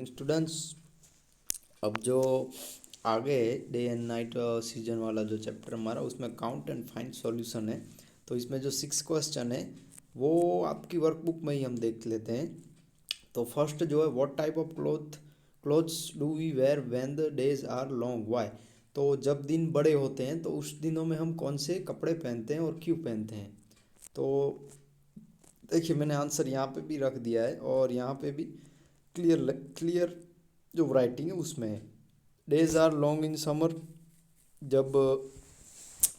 Morning students. अब जो आगे डे एंड नाइट सीजन वाला जो चैप्टर हमारा उसमें काउंट एंड फाइंड सॉल्यूशन है। तो इसमें जो 6 क्वेश्चन है वो आपकी वर्कबुक में ही हम देख लेते हैं। तो फर्स्ट जो है, what type of clothes do we wear when the days are long why. तो जब दिन बड़े होते हैं तो उस दिनों में हम कौन से कपड़े पहनते हैं और क्यों पहनते हैं। तो देखिए, मैंने आंसर यहाँ पे भी रख दिया है और यहाँ पे भी क्लियर क्लियर जो राइटिंग है उसमें है। Days are long in summer, जब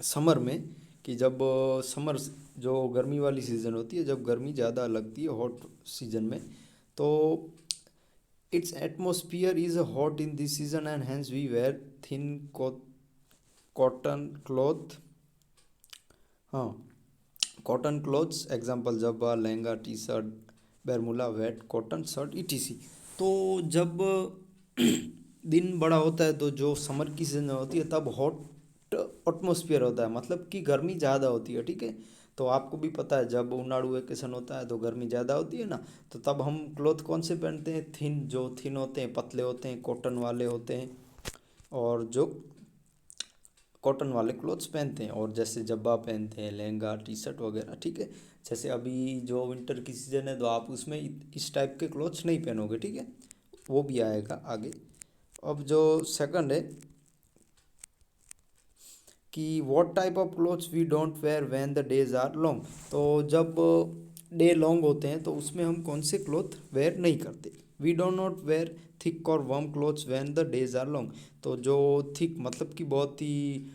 समर में, कि जब समर जो गर्मी वाली सीज़न होती है, जब गर्मी ज़्यादा लगती है हॉट सीजन में, तो it's atmosphere is hot in this season and hence we wear thin cotton cloth. हाँ, कॉटन क्लॉथ्स एग्जांपल जब्बा, lehenga, T shirt, bermuda, white cotton shirt etc. तो जब दिन बड़ा होता है तो जो समर की सीजन होती है तब हॉट एटमोसफियर होता है, मतलब कि गर्मी ज़्यादा होती है। ठीक है, तो आपको भी पता है जब उनाड़ू वेकेशन होता है तो गर्मी ज़्यादा होती है ना, तो तब हम क्लॉथ कौन से पहनते हैं, थिन, जो थिन होते हैं, पतले होते हैं, कॉटन वाले होते हैं, और जो कॉटन वाले क्लोथ्स पहनते हैं, और जैसे जब्बा पहनते हैं, लहंगा, टी शर्ट वगैरह। ठीक है, जैसे अभी जो विंटर की सीज़न है तो आप उसमें इस टाइप के क्लोथ्स नहीं पहनोगे। ठीक है, वो भी आएगा आगे। अब जो सेकंड है कि what type of clothes we don't wear when the days are long. तो जब डे लॉन्ग होते हैं तो उसमें हम कौन से क्लोथ वेयर नहीं करते। We don't not wear thick और warm clothes when the days are long. तो जो थिक मतलब कि बहुत ही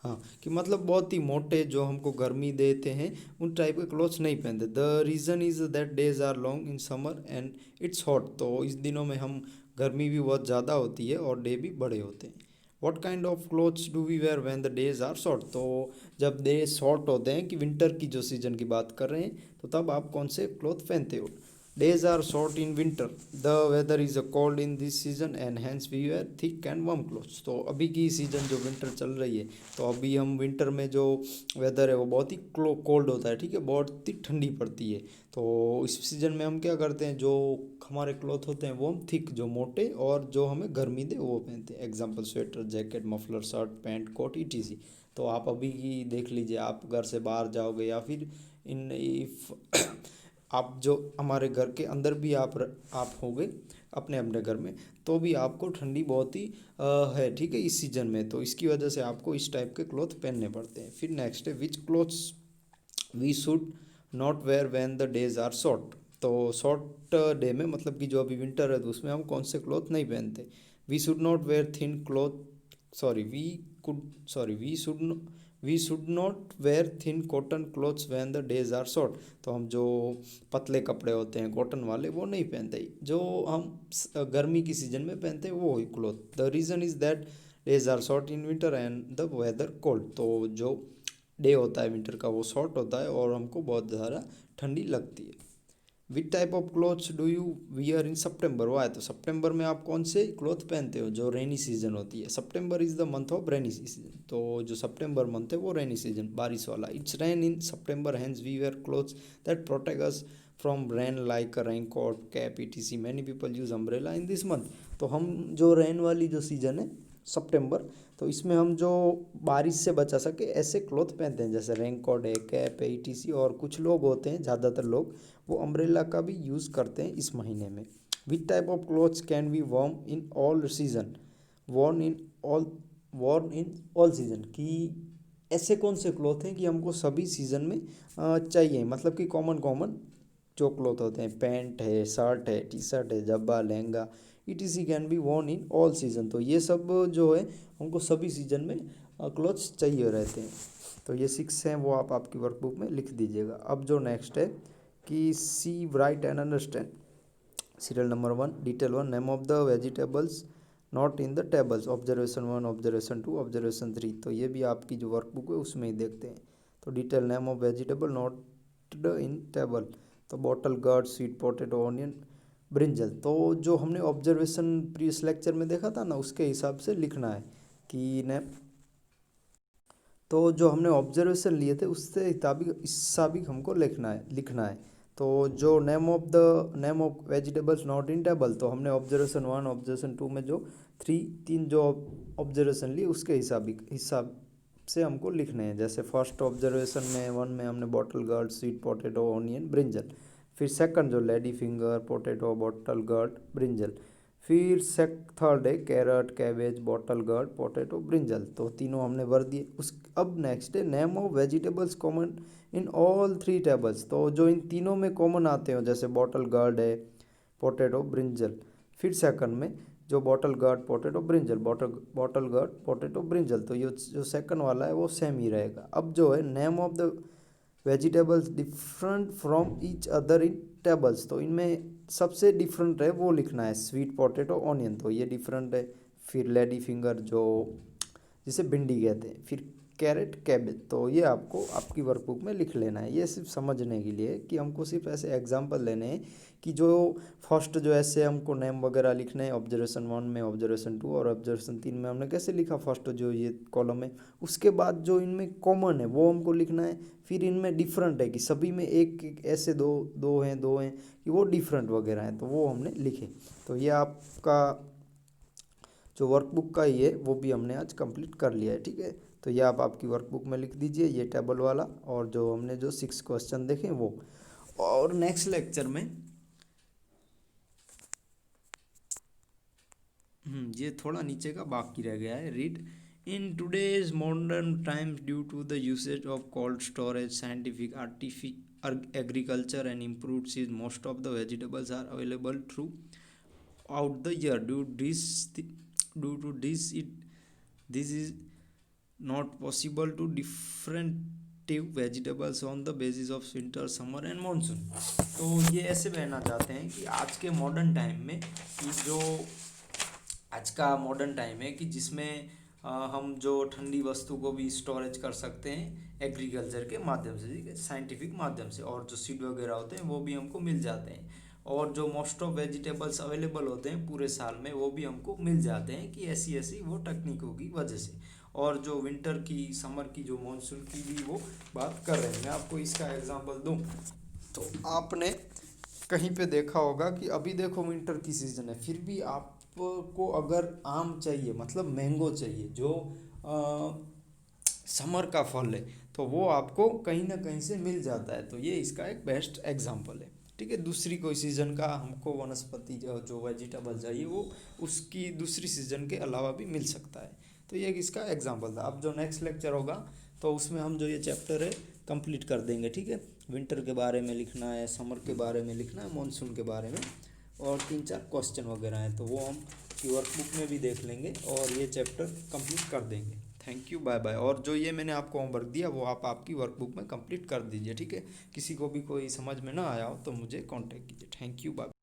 हाँ, कि मतलब बहुत ही मोटे जो हमको गर्मी देते हैं उन टाइप के क्लोथ्स नहीं पहनते। The reason is that days are long in summer and it's hot. तो इस दिनों में हम गर्मी भी बहुत ज़्यादा होती है और डे भी बड़े होते हैं। What kind of clothes do we wear when the days are short. तो जब डे शॉर्ट होते हैं, कि विंटर की जो सीज़न की बात कर रहे हैं, तो तब आप कौन से क्लोथ पहनते हो। Days are short in winter, the weather is a cold in this season and hence we wear thick and warm clothes. तो अभी की सीज़न जो विंटर चल रही है, तो अभी हम विंटर में जो वेदर है वो बहुत ही कोल्ड होता है। ठीक है, बहुत ही ठंडी पड़ती है। तो इस सीज़न में हम क्या करते हैं, जो हमारे क्लॉथ होते हैं वो हम थिक, जो मोटे और जो हमें गर्मी दे वो पहनते हैं। Example sweater, jacket, muffler, shirt, pant, coat ETC. तो आप अभी की देख लीजिए, आप घर से बाहर जाओगे या फिर इन इफ आप जो हमारे घर के अंदर भी आप होगे अपने अपने घर में, तो भी आपको ठंडी बहुत ही है। ठीक है, इस सीज़न में, तो इसकी वजह से आपको इस टाइप के क्लॉथ पहनने पड़ते हैं। फिर नेक्स्ट है, which clothes we should not wear when the days are short. तो शॉर्ट डे में, मतलब कि जो अभी विंटर है, तो उसमें हम कौन से क्लॉथ नहीं पहनते। We should not wear thin cloth, sorry we could sorry we should not wear thin cotton clothes when the days are short. तो हम जो पतले कपड़े होते हैं कॉटन वाले वो नहीं पहनते। जो हम गर्मी की सीज़न में पहनते हैं वो ही cloth. The reason is that days are short in winter and the weather cold. तो जो डे होता है विंटर का वो शॉर्ट होता है और हमको बहुत ज़्यादा ठंडी लगती है। Which type of clothes do you wear in September why. तो सितंबर में आप कौन से क्लॉथ पहनते हो, जो रेनी सीजन होती है। September is the month of rainy season. तो जो सितंबर मंथ है वो रेनी सीजन, बारिश वाला। It's rain in September, hence we wear clothes that protect us from rain like raincoat, cap ETC. Many people use umbrella in this month. तो हम जो rain वाली जो सीज़न है सितंबर, तो इसमें हम जो बारिश से बचा सके ऐसे क्लॉथ पहनते हैं, जैसे रेन कोट है, कैप है, ईटीसी। और कुछ लोग होते हैं, ज़्यादातर लोग, वो अम्ब्रेला का भी यूज़ करते हैं इस महीने में। Which type of clothes can be warm in all season, worn in all worn in all season. कि ऐसे कौन से क्लॉथ हैं कि हमको सभी सीज़न में चाहिए, मतलब कि कॉमन कॉमन जो क्लॉथ होते हैं, पैंट है, शर्ट है, टी शर्ट है, जब्बा, lehenga, etc can be worn in all season. तो ये सब जो है हमको सभी सीजन में क्लॉथ्स चाहिए रहते हैं। तो ये 6 हैं, वो आप आपकी वर्कबुक में लिख दीजिएगा। अब जो नेक्स्ट है कि see write and understand. Serial number 1, detail 1, name of the vegetables not in the tables. Observation 1, observation 2, observation 3। तो ये भी आपकी जो वर्कबुक है उसमें ही देखते हैं। तो detail name of vegetable not in table. तो bottle gourd, sweet potato, onion, brinjal. तो जो हमने ऑब्जर्वेशन प्रीवियस लेक्चर में देखा था ना, उसके हिसाब से लिखना है कि ने तो जो हमने ऑब्जर्वेशन लिए थे उससे मुताबिक इस मुताबिक हमको लिखना है। तो जो name of vegetables not in table, तो हमने ऑब्जर्वेशन 1 ऑब्जर्वेशन 2 में जो तीन जो ऑब्जर्वेशन ली उसके हिसाब से हमको लिखने हैं। जैसे फर्स्ट ऑब्जर्वेशन में 1 में हमने bottle gourd, sweet potato, onion, brinjal. फिर सेकंड जो lady finger, potato, bottle gourd, brinjal. फिर थर्ड है carrot, cabbage, bottle gourd, potato, brinjal. तो तीनों हमने भर दिए। उस अब नेक्स्ट है name of vegetables common in all three tables, तो जो इन तीनों में कॉमन आते हो जैसे बॉटल गार्ड है, पोटैटो, ब्रिंजल। फिर सेकंड में जो bottle gourd, potato, brinjal, bottle gourd, potato, brinjal, तो ये जो सेकंड वाला है वो सेम ही रहेगा। अब जो है name of the vegetables different from each other in tables, तो इनमें सबसे डिफरेंट है वो लिखना है। स्वीट पोटैटो, ऑनियन, तो ये डिफरेंट है। फिर लेडी फिंगर जो जिसे भिंडी कहते हैं। फिर कैरेट, कैबेज, तो ये आपको आपकी वर्कबुक में लिख लेना है। ये सिर्फ समझने के लिए कि हमको सिर्फ ऐसे एग्जांपल लेने हैं कि जो फर्स्ट जो ऐसे हमको नेम वगैरह लिखने हैं ऑब्जर्वेशन 1 में, ऑब्जर्वेशन 2 और ऑब्जर्वेशन 3 में हमने कैसे लिखा फर्स्ट जो ये कॉलम है। उसके बाद जो इनमें कॉमन है वो हमको लिखना है। फिर इनमें डिफरेंट है कि सभी में एक ऐसे दो हैं कि वो डिफरेंट वगैरह हैं, तो वो हमने लिखे। तो ये आपका जो वर्कबुक का ही है वो भी हमने आज कंप्लीट कर लिया है। ठीक है, तो ये आप आपकी वर्कबुक में लिख दीजिए, ये टेबल वाला, और जो हमने जो 6 क्वेश्चन देखे वो। और नेक्स्ट लेक्चर में ये थोड़ा नीचे का बाकी रह गया है। Read in today's modern times due to the usage of cold storage, scientific agriculture and improved seeds, most of the vegetables are available through out the year. Due to this is not possible to differentiate vegetables on the basis of winter, summer and monsoon। तो ये ऐसे कहना चाहते हैं कि आज के modern time में कि जो आज का मॉडर्न टाइम है कि जिसमें हम जो ठंडी वस्तु को भी स्टोरेज कर सकते हैं एग्रीकल्चर के माध्यम से, ठीक है, साइंटिफिक माध्यम से, और जो सीड वगैरह होते हैं वो भी हमको मिल जाते हैं। और जो मोस्ट ऑफ वेजिटेबल्स अवेलेबल होते हैं पूरे साल में वो भी हमको मिल जाते हैं कि ऐसी ऐसी वो तकनीकों की वजह से। और जो विंटर की, समर की, जो मानसून की भी वो बात कर रहे हैं। मैं आपको इसका एग्जांपल दूं तो आपने कहीं पे देखा होगा कि अभी देखो विंटर की सीज़न है, फिर भी आपको अगर आम चाहिए, मतलब मैंगो चाहिए जो समर का फल है, तो वो आपको कहीं ना कहीं से मिल जाता है। तो ये इसका एक बेस्ट एग्जांपल है। ठीक है, दूसरी कोई सीज़न का हमको वनस्पति जो वेजिटेबल चाहिए वो उसकी दूसरी सीज़न के अलावा भी मिल सकता है। तो ये इसका एग्जांपल था। अब जो नेक्स्ट लेक्चर होगा तो उसमें हम जो ये चैप्टर है कंप्लीट कर देंगे। ठीक है, विंटर के बारे में लिखना है, समर के बारे में लिखना है, मानसून के बारे में, और 3-4 क्वेश्चन वगैरह हैं तो वो हम वर्कबुक में भी देख लेंगे और ये चैप्टर कंप्लीट कर देंगे। Thank you, bye bye. और जो ये मैंने आपको होमवर्क दिया वो आप आपकी वर्कबुक में कंप्लीट कर दीजिए। ठीक है, किसी को भी कोई समझ में ना आया हो तो मुझे कांटेक्ट कीजिए। Thank you, bye.